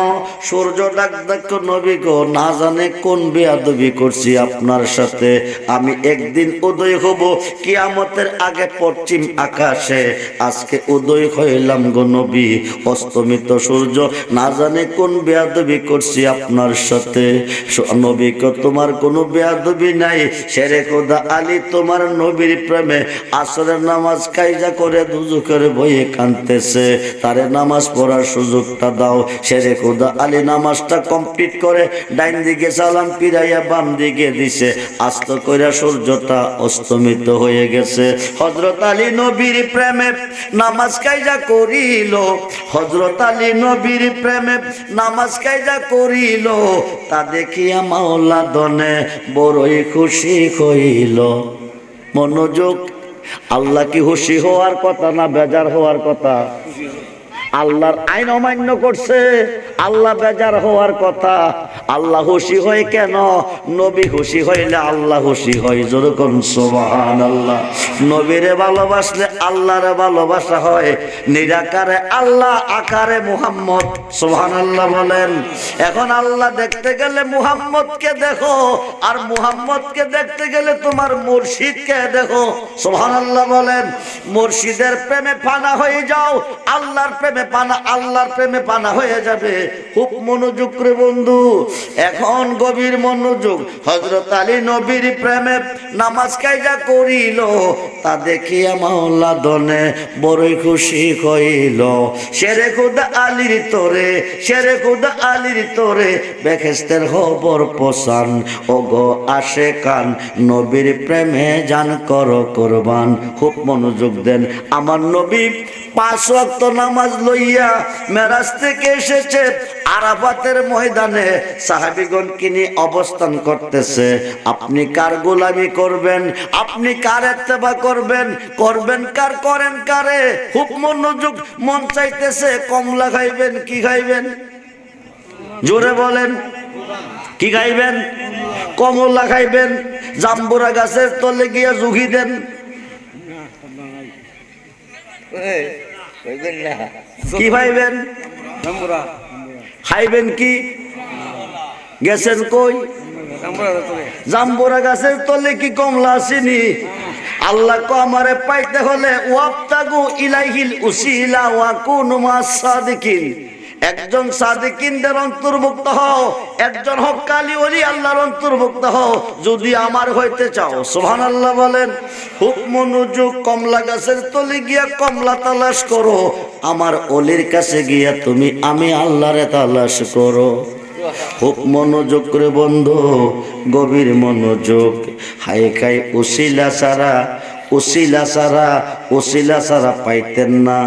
সূর্য ডাক ডাক, নবী গো, না জানে কোন বেয়াদবি করছি আপনার সাথে। আমি একদিন উদয় হব কিয়ামতের আগে পশ্চিম আকাশে, আজকে উদয় হইলাম গো নবী, অস্তমিত সূর্য, না জানে কোন বেয়াদবি করছি আপনার সাথে। নবী গো, তোমার কোনো বেয়াদবি নাই। শেরে খোদা আলী তোমার নবীর প্রেমে আসরের নামাজ কায়জা করে দুজুকের বয়ে কাঁদতেছে, তারে নামাজ পড়ার সুযোগটা দাও। শেরে খোদা আলী নামাজটা কমপ্লিট করে ডাইন দিকে সালাম ফিরাইয়া বাম দিকে দিছে, আস্ত কইরা সূর্যটা অস্তমিত হয়ে গেছে। হযরত আলী নবীর প্রেমে নামাজ কায়জা করিল, হযরত আলী নবীর প্রেমে নামাজ কায়জা করিল, তা দেখিয়া মাওলা দনে বড়ই খুশি হইল। মনোযোগ। আল্লাহ কি খুশি হওয়ার কথা না বেজার হওয়ার কথা? আল্লাহর আইন অমান্য করছে, আল্লাহ বেজার হওয়ার কথা। আল্লাহ খুশি হয় কেন? নবী খুশি হইলে আল্লাহ খুশি হয়। যেরকম সুবহানাল্লাহ। নবীরে ভালোবাসলে আল্লাহরে ভালোবাসা হয়। নিরাকারে আল্লাহ, আকারে মুহাম্মদ। সুবহানাল্লাহ বলেন। এখন আল্লাহ দেখতে গেলে মুহাম্মদকে দেখো, আর মুহাম্মদকে দেখতে গেলে তোমার মুর্শিদকে দেখো। সুবহানাল্লাহ বলেন। মুর্শিদের প্রেমে পানা হয়ে যাও, আল্লাহর প্রেমে পানা, আল্লাহর প্রেমে পানা হয়ে যাবে। খুব মনোযোগ রে বন্ধু, এখন গভীর মনোযোগ। হযরত আলী নবীর প্রেমে নামাজ কায়জা করিল, তা দেখিয়া মাওলা দনে বড়ই খুশি হইল। শেরে খোদা আলীর তোরে, শেরে খোদা আলীর তোরে বেহেশতের খবর পৌঁছান। ওগো আশেকান নবীর প্রেমে জান করো কুরবান। খুব মনোযোগ দেন। আমার নবী 5 ওয়াক্ত নামাজ লইয়া মেরাজ থেকে এসেছে, আরাফাতের ময়দানে সাহাবীগণকে নিয়ে অবস্থান করতেছে। আপনি কার গোলামি করবেন? আপনি কার ইত্তেবা করবেন? করবেন কার, করেন কারে? খুব মনোযোগ। মন চাইতেছে কমলা খাইবেন, কি খাইবেন? জোরে বলেন। কি খাইবেন? কমলা খাইবেন? জাম্বুরা গাছের তলে গিয়ে জুগি দেন। কি ভাইবেন? খাইবেন কি? গেছেন কই? জাম্বুরা গাছের তলে কি কমলা আসেনি? আল্লাহ কো আমারে পাইতে হলে ওয়াবতাগু ইলাইহিল উসিলা ওয়া কুনু মাস সাদিকিন। একজন সাদিকিনদের অন্তর্ভুক্ত হও, একজন হক্কানি ওলি আল্লাহর অন্তর্ভুক্ত হও যদি আমার হইতে চাও। সুবহানাল্লাহ বলেন। খুব মনোযোগ, কমলা গাছের তলে গিয়া কমলা তালাশ করো, আমার অলির কাছে গিয়া তুমি আমি আল্লাহরে তালাশ করো। খুব মনোযোগ করে বন্ধু, গভীর মনোযোগ। হাই খাই উসিলা সারা, উসিলা সারা পাইতেন না।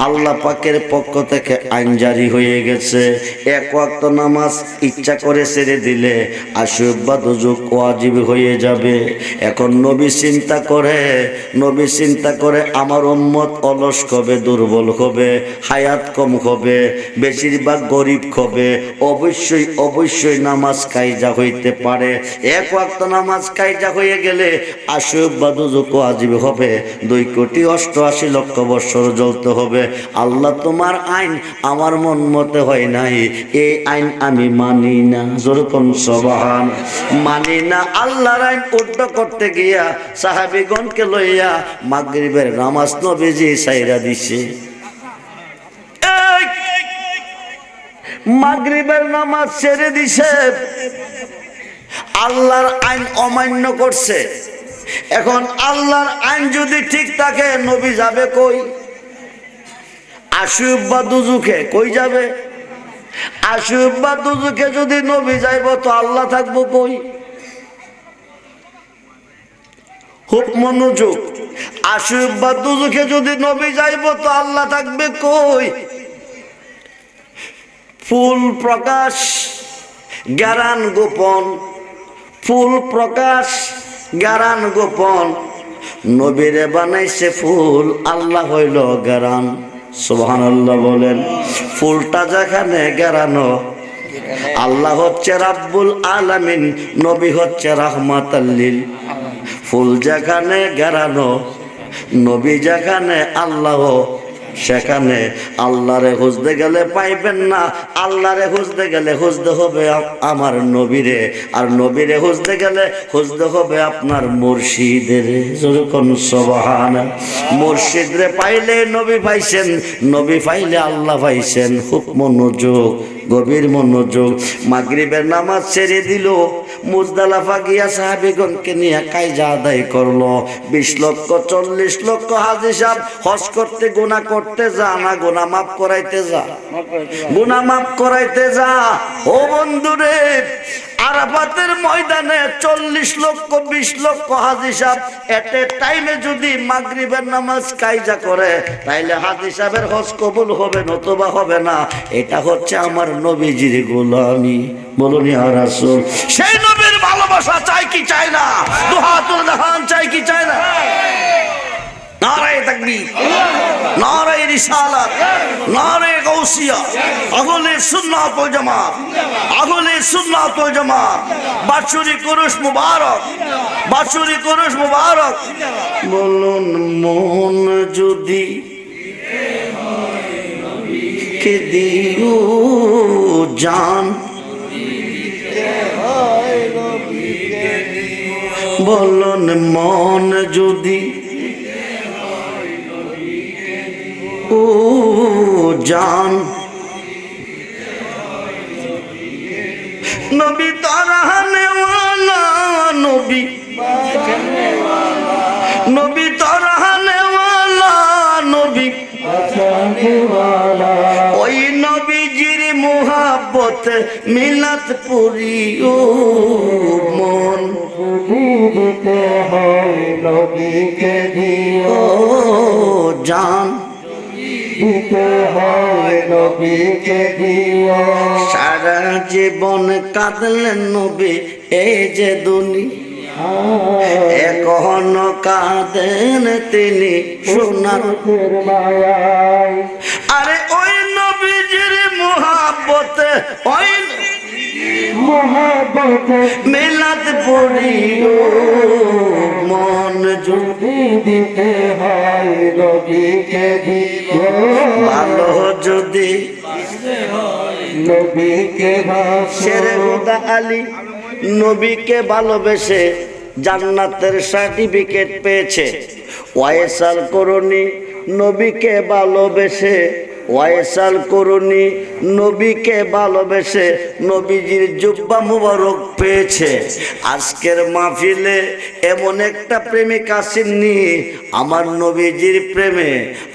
আল্লাহ পাকের পক্ষ থেকে আইন জারি হয়ে গেছে, এক ওয়াক্ত নামাজ ইচ্ছা করে ছেড়ে দিলে আশুব বা দুজুক ওয়াজিব হয়ে যাবে। এখন নবী চিন্তা করে আমার উম্মত অলস হবে, দুর্বল হবে, হায়াত কম হবে, বেশিরভাগ গরিব হবে, অবশ্যই নামাজ কায়জা হইতে পারে। এক ওয়াক্ত নামাজ কায়জা হয়ে গেলে আশুব বা দুজুক ওয়াজিব হবে, 2,88,00,000 বৎসর জ্বলতে হবে। আল্লাহ তোমার আইন আমার মন মতে হয় নাই, এই আইন আমি মানি না। যেরকম সুবহান, মানি না। আল্লাহর আইন উদ্ধ করতে গিয়া সাহাবীগণকে লইয়া মাগরিবের নামাজ নবীজি ছাইরা দিছে। মাগরিবের নামাজ ছেড়ে দিছে, আল্লাহর আইন অমান্য করছে। এখন আল্লাহর আইন যদি ঠিক থাকে নবী যাবে কই? আশুব বা দুজুকে কই যাবে? আশুব বা দুজুকে যদি নবী যাইব তো আল্লাহ থাকবো কই? খুব মনোযোগ। আশুব বা দুজুকে যদি নবী যাইব তো আল্লাহ থাকবে কই? ফুল প্রকাশ জ্ঞান গোপন, ফুল প্রকাশ জ্ঞান গোপন। নবীরে বানাইছে ফুল, আল্লাহ হইল জ্ঞান। সুবহানাল্লাহ বলেন। ফুলটা যেখানে জ্ঞানো, আল্লাহ হচ্ছে রাব্বুল আলামিন, নবী হচ্ছে রাহমাতাল লিল। ফুল যেখানে জ্ঞানো, নবী যেখানে, আল্লাহ সেখানে। আল্লাহরে খুঁজতে গেলে পাইবেন না, আল্লাহরে খুঁজতে গেলে খুঁজতে হবে আমার নবীরে, আর নবীরে খুঁজতে গেলে খুঁজতে হবে আপনার মুর্শিদের। যখন সুবহান, মুর্শিদরে পাইলে নবী পাইছেন, নবী পাইলে আল্লাহ পাইছেন। খুব মনোযোগ, গভীর মনোযোগ। মাগরিবের নামাজ ছেড়ে দিল, মুজদালিফা গিয়া সাহাবীগণকে নিয়ে কায়জা আদায় করলো। 20 লক্ষ 40 লক্ষ হাজী সাহেব হজ করতে গুনাহ করতে যা না, গুনাহ মাফ করাইতে যা, গুনাহ মাফ করাইতে যা। ও বন্ধুরে, আরাফাতের ময়দানে 40 লক্ষ 20 লক্ষ হাজী সাহেব এট এ টাইমে যদি মাগরিবের নামাজ কায়জা করে, তাইলে হাজী সাহেবের হজ কবুল হবে নতুবা হবে না। এটা হচ্ছে আমার নবীজির গোলামি। বলুন ইয়া রাসূল। সেই নবীর ভালোবাসা চাই কি চাই না? দুহাতুল দেখান চাই কি চাই না? নারায়ে তাকবীর, নারায়ে রিসালাত, নারায়ে গাউসিয়া, আহলে সুন্নাত ওয়াল জামাত, আহলে সুন্নাত ওয়াল জামাত। বাৎসরিক কুরুশ মুবারক, বাৎসরিক কুরুশ মুবারক। বলুন মন যদি কে দিও জান, বলুন মন যদি ও জান, নবী তারাহনে ওয়ালা, নবী নবী তারাহনে ওয়ালা, নবী ওই নবীজির মুহাব্বত মিলাত পুরিও মন দিতে হয় নবীকে দিও জান, দিতে হয় নবীকে দিও। সারা জীবন কাঁদলেন নবী এই যে দুনিয়া, এখনো কাঁদেন তিনি সোনার মায়ায়। আরে ওই নবীজির মুহাব্বতে, ওই মুহাব্বতে মিলাদ পড়িও মন যদি দিতে হয় নবীকে দিও। ভালো যদি নবীকে শেরে হুদা আলী নবীকে ভালোবেসে জান্নাতের সার্টিফিকেট পেয়েছে। ওয়াইসাল করণী নবীকে ভালোবেসে ওয়াইসাল করুনি নবীকে ভালোবেসে নবীজির জুব্বা মুবারক পেয়েছে। আজকের মাহফিলে এমন একটা প্রেমিক আসেননি আমার নবীজির প্রেমে,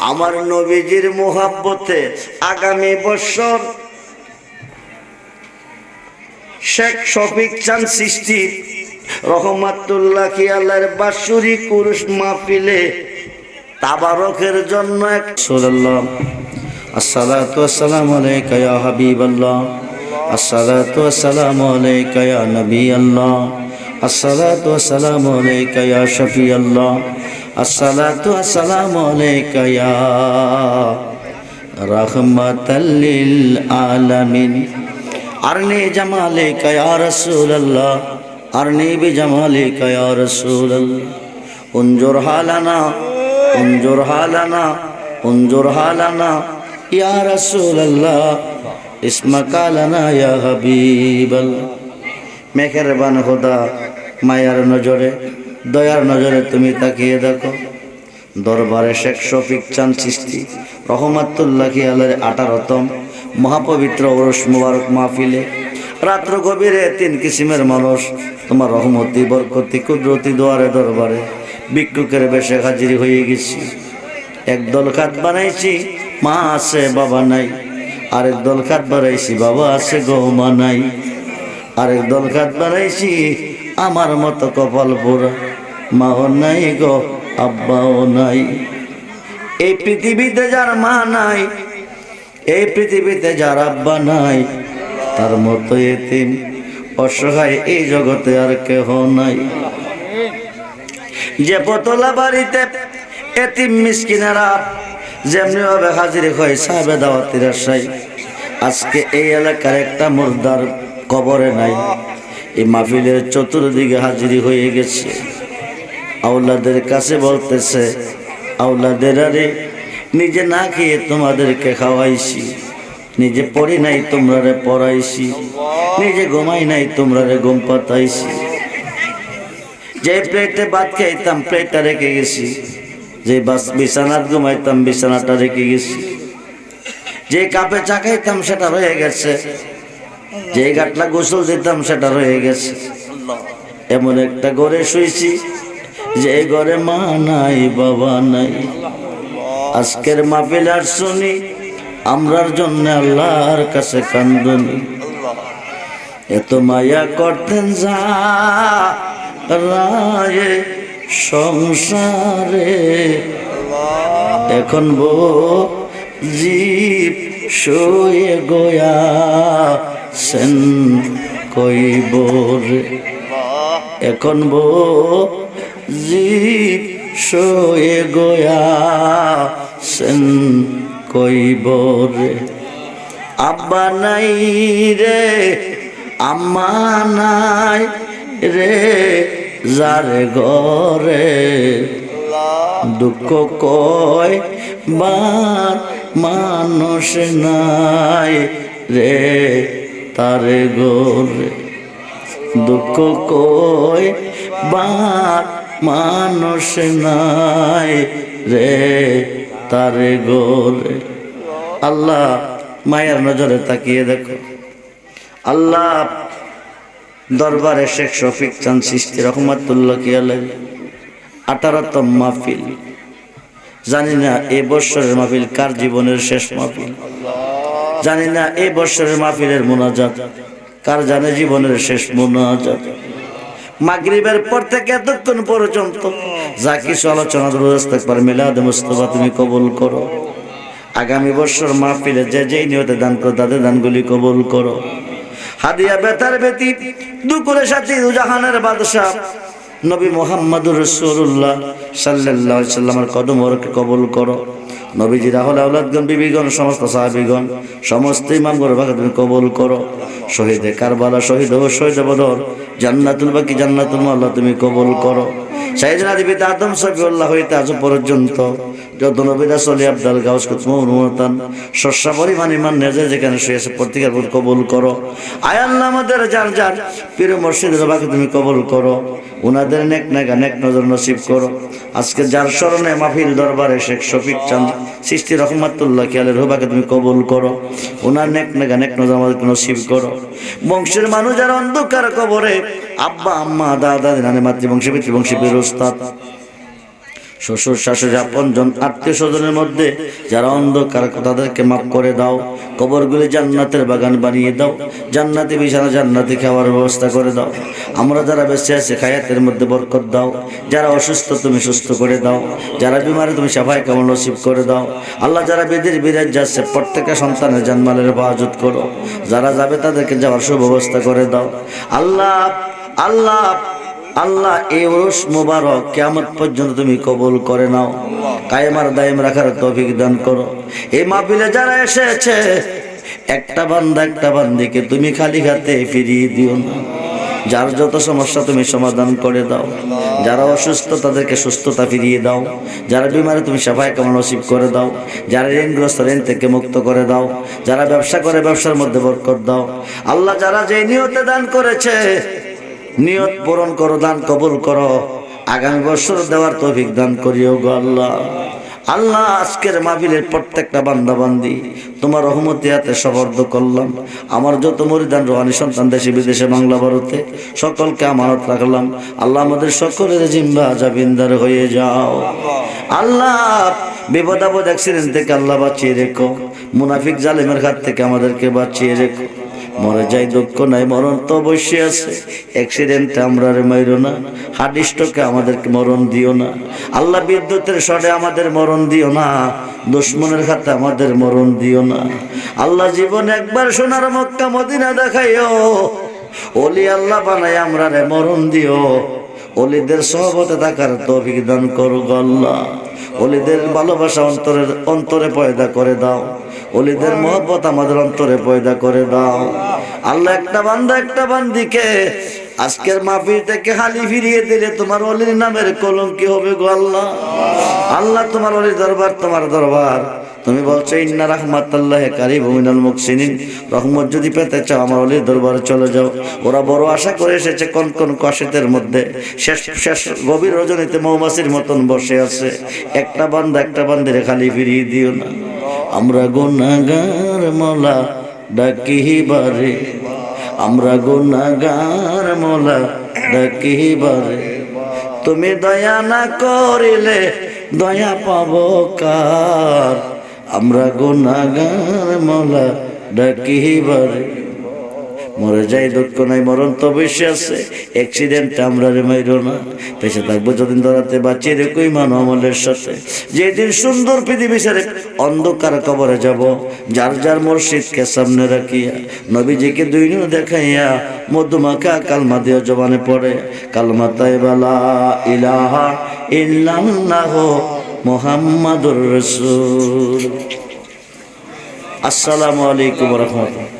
আমার নবীজির মোহাব্বতে আগামী বছর শেখ শফিক চাঁদ চিশতি রহমাতুল্লাহ আলাইহির বাৎসরিক উরুস মাহফিলে তাবারকের জন্য সাল্লাল্লাহু আসসালাতু ওয়াসসালামু আলাইকা ইয়া হাবিবাল্লাহ, আসসালাতু ওয়াসসালামু আলাইকা ইয়া নবিয়াল্লাহ, আসসালাতু ওয়াসসালামু আলাইকা ইয়া শফিয়াল্লাহ, আসসালাতু ওয়াসসালামু আলাইকা ইয়া রাহমাতাল লিল আলামিন, আরনি জামালিকা ইয়া রাসূলুল্লাহ, আরনি বিজামালিকা ইয়া রাসূলুল্লাহ, উনজুর হালানা উনজুর হালানা উনজুর হালানা ইয়া রাসূলুল্লাহ, ইসমাকা লানা ইয়া হাবিবাল্লাহ। মেহেরবান খোদা, মায়ার নজরে দয়ার নজরে তুমি তাকিয়ে দেখো দরবারে শেখ শফিক চাঁদ চিশতি রহমাতুল্লাহি আলাইহির 18তম মহাপবিত্র উরুস মুবারক মাহফিলে রাত্র গভীরে 3 কিসিমের মানুষ তোমার রহমতি বরকতি কুদরতি দোয়ারে দরবারে ভিক্ষুকের বেশে হাজির হয়ে গেছি। একদল খাত বানাইছি মা আছে বাবা নাই, আরেক দল খাত বানাইছি বাবা আছে গো মা নাই, আরেক দল খাত বানাইছি আমার মতো কপাল পোড়া মাও নাই গো আব্বাও নাই। এই পৃথিবীতে যার মা নাই, এই পৃথিবীতে যার আব্বা নাই, তার মতো এতিম অসহায় এই জগতে আর কেহ নাই। যে বোতলা বাড়িতে এতিম মিসকিনেরা যেমনি ভাবে হাজির হয় সাহেবে দাওয়াতের আশায়, আজকে এই এলাকার একটা মুর্দার কবরে নাই। এই মাহফিলের চতুর্দিকে হাজিরি হয়ে গেছে। আওলাদের কাছে বলতেছে, আওলাদের আরে নিজে না খেয়ে তোমাদেরকে খাওয়াইছি, নিজে পড়ি নাই তোমরারে পড়াইছি, নিজে ঘুমাই নাই তোমরারে ঘুম পাতাইছি। যে প্লেটে ভাত খাইতাম প্লেটটা রেখে গেছি, যে বিছানাত ঘুমাইতাম বিছানাটা রেখে গেছি, যে কাপে চা খাইতাম সেটা রয়ে গেছে, যে গাটলা গোসল দিতাম সেটা রয়ে গেছে। এমন একটা ঘরে শুয়েছি যে ঘরে মা নাই বাবা নাই। আজকের মাহফিল আর শুনি আমরার জন্য আল্লাহর কাছে কান্দনি। এত মায়া করতেন যা রায়ে সংসারে, এখন জীব শুয়ে গোয়া সেন কইবরে, এখন জীব শুয়ে গোয়া সেন কইবরে। আব্বা নাই রে আম্মা নাই রে যারে ঘরে, দুঃখ কয় বার মানুষ নাই রে তারে ঘরে, দুঃখ কয় বার মানুষ নাই রে তারে ঘরে। আল্লাহ মায়ের নজরে তাকিয়ে দেখো। আল্লাহ দরবারে শেখ শফিক চাঁদ চিশতি রহমাতুল্লাহি আলাইহি 18তম মাহফিল। জানি না এই বছরের মাহফিল কার জীবনের শেষ মাহফিল, জানি না এই বছরের মাহফিলের মোনাজাত কার জানে জীবনের শেষ মোনাজাত। মাগরিবের পর থেকে এতক্ষণ পর্যন্ত যা কিছু আলোচনা ইস্তেগফার মিলাদ মুস্তাফা তুমি কবুল করো। আগামী বছর মাহফিলে যে যেই নিয়তে দান করো তাদের দানগুলি কবুল করো। হাদিয়া বেতার বেতি দুকুরের সাথে জাহানের বাদশাহ নবী মুহাম্মদুর রাসূলুল্লাহ সাল্লাল্লাহু আলাইহি সাল্লামের কদম মুবারক কবুল করো। নবীজির আহলে আওলাদগণ বিবিগণ সমস্ত সাহাবীগণ সমস্ত ইমামগণ ভাগ তুমি কবুল করো। শহীদে কারবালা শহীদ ও শহীদ বদর জান্নাতুল বাকি জান্নাতুল মাওলা তুমি কবুল করো। সাইয়েদনা নবী আদম সফিউল্লাহ হইতে আজ পর্যন্ত যত নবী রাসূল আব্দুল গাউস কুতুব মুতান শস্য পরিমাণ ইমান নেজে যেখানে শুয়েছে প্রত্যেকের উপর কবুল করো। আয় আল্লাহ আমাদের যার যার পীর মুর্শিদ রবাকে তুমি কবুল করো, উনাদের নেক নজর নসিব করো। আজকে যার স্মরণে মাহফিল দরবারে শেখ শফিক চাঁদ সৃষ্টি রহমাতুল্লাহ খেয়ালের রবাকে তুমি কবুল করো, উনার নেক নজর আমাদেরকে নসিব করো। বংশের মানুষ যারা অন্ধকার কবরে, আব্বা আম্মা দাদা নানি মাতৃবংশী পিতৃবংশী বীর উস্তাদ শ্বশুর শাশুড়ি আপনজন আত্মীয় স্বজনের মধ্যে যারা অন্ধকার, তাদেরকে মাফ করে দাও। কবরগুলি জান্নাতের বাগান বানিয়ে দাও, জান্নাতি বিছানা জান্নাতি খাওয়ার ব্যবস্থা করে দাও। আমরা যারা বেঁচে আছি হায়াতের মধ্যে বরকত দাও, যারা অসুস্থ তুমি সুস্থ করে দাও, যারা বিমারে তুমি সাফাই কামাল নসিব করে দাও। আল্লাহ যারা বিরাজ যাচ্ছে প্রত্যেকটা সন্তানের জানমালের হেফাজত করো, যারা যাবে তাদেরকে যাওয়ার সুব্যবস্থা করে দাও। আল্লাহ আল্লাহ আল্লাহ এই উরুস মুবারক কিয়ামত পর্যন্ত তুমি কবুল করে নাও, কায়েম আর দায়েম রাখার তৌফিক দান করো। এই মাহফিলে যারা এসেছে একটা বান্দা একটা বান্দিকে তুমি খালি হাতে ফিরিয়ে দিও না। যার যত সমস্যা তুমি সমাধান করে দাও, যারা অসুস্থ তাদেরকে সুস্থতা ফিরিয়ে দাও, যারা বিমারে তুমি সাফাই কামাল নসিব করে দাও, যারা ঋণগ্রস্ত ঋণ থেকে মুক্ত করে দাও, যারা ব্যবসা করে ব্যবসার মধ্যে বরকত দাও। আল্লাহ যারা যে নিয়তে দান করেছে নিয়ত পূরণ করো, দান কবুল করো, আগামী বছর দেওয়ার তৌফিক দান করিও গো আল্লাহ। আল্লাহ আজকের মাহফিলের প্রত্যেকটা বান্দা বান্দি তোমার রহমতে হাতে সুপর্দ করলাম। আমার যত মুরিদান রুহানি সন্তান দেশে বিদেশে বাংলা ভারতে সকলকে আমানত রাখলাম। আল্লাহ আমাদের সকলের জিম্বা জাবিন্দার হয়ে যাও। আল্লাহ বিপদ আপদ অ্যাক্সিডেন্ট থেকে আল্লাহ বাঁচিয়ে রেখো, মুনাফিক জালেমের হাত থেকে আমাদেরকে বাঁচিয়ে রেখো। মরে যাই দুঃখ নাই, মরণ তো অবশ্যই আছে। অ্যাক্সিডেন্টে আমরা মাইরো না, হার্ট স্ট্রোকে আমাদেরকে মরণ দিও না। আল্লাহ বিদ্যুতের শটে আমাদের মরণ দিও না, দুশ্মনের হাতে আমাদের মরণ দিও না। আল্লাহ জীবনে একবার সোনার মক্কা মদিনা দেখাইও, ওলি আল্লাহ বানাই আমরা রে মরণ দিও। ওলিদের সহবতে থাকার তৌফিক দান করো গো আল্লাহ। ওলিদের ভালোবাসা অন্তরে পয়দা করে দাও, ওলিদের মহব্বত আমাদের অন্তরে পয়দা করে দাও। আল্লাহ একটা বান্দা একটা বান্দিকে আজকের মাহফিল থেকে খালি ফিরিয়ে দিলে তোমার ওলির নামের কলঙ্কি হবে গো আল্লাহ। আল্লাহ তোমার ওলির দরবার তোমার দরবার, তুমি বলছো ইন্না রাহমাতাল্লাহি কারিবুম মিনাল মুহসিনিন, রহমত যদি পেতে চাও আমার ওলির দরবারে চলে যাও। ওরা বড় আশা করে এসেছে কোন কোন কষ্টের মধ্যে, শেষ গভীর রজনীতে মৌমাছির মতন বসে আছে। একটা বান্দা একটা বান্দিরে খালি ফিরিয়ে দিও না। আমরা গুনাহগার মওলা ডাকিবারে, আমরা গুনাহগার মওলা ডাকিবারে, তুমি দয়া না করিলে দয়া পাবো কার। আমরা গুনাহগার মওলা ডাকিবারে, মরে যাই দুঃখ নাই, মরণ তো অবশ্যই আছে। অ্যাক্সিডেন্টে আমরা রে মাইরো না, পেছে থাকবো যতদিন ধরাতে বাঁচিয়ে রেখো ইমান আমলের সাথে। যেদিন সুন্দর পৃথিবী ছেড়ে অন্ধকার কবরে যাব, যার যার মুর্শিদকে সামনে রাখিয়া নবীজিকে দুই নূর দেখাইয়া মধুমাখা কালমা দিয়ে জবানে পড়ে কালমা তাইবা লা ইলাহা ইল্লাল্লাহু মুহাম্মাদুর রাসূল। আসসালামু আলাইকুম ওয়া রাহমাতুল্লাহ।